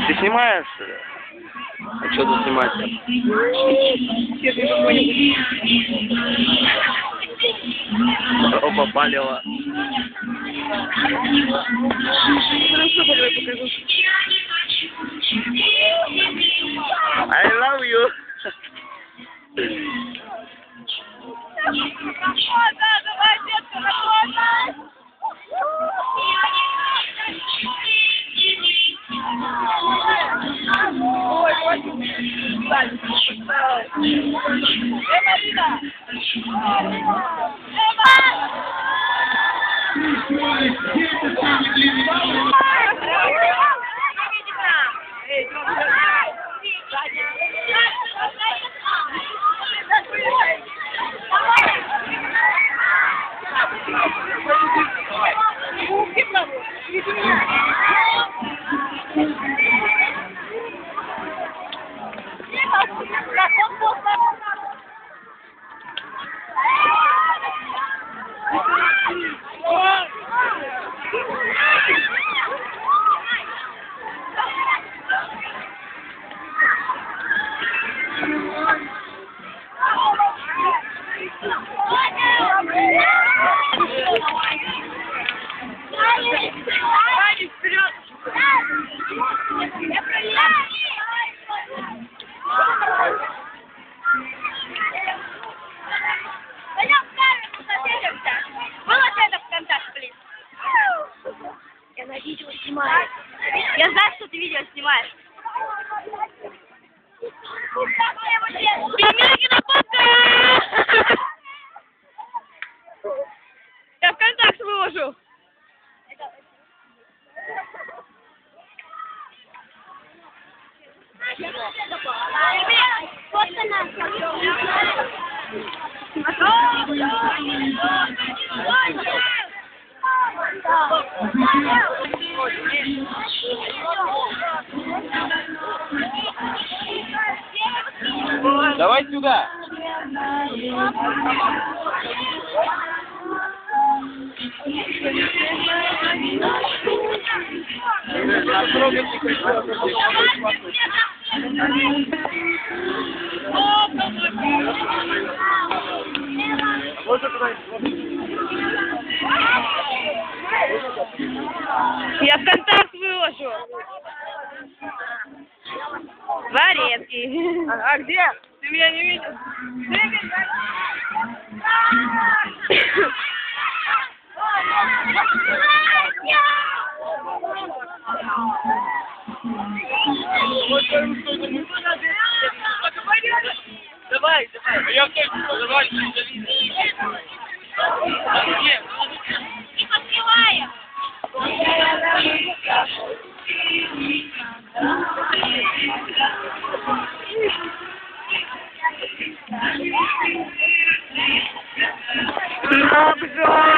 Ты снимаешь? А что ты снимать? Опа, палево. I love you. Давай, детка, работай! Ой, Марина! Я на видео снимаю. Я знаю, что ты видео снимаешь. Пельмени папка! Я в контакт выложу. Давай сюда. Я в контакт выложу. Дворецкий. А где? Ты меня не видел? Давай, давай. А я точно, давай. Не подпеваем. Обжор!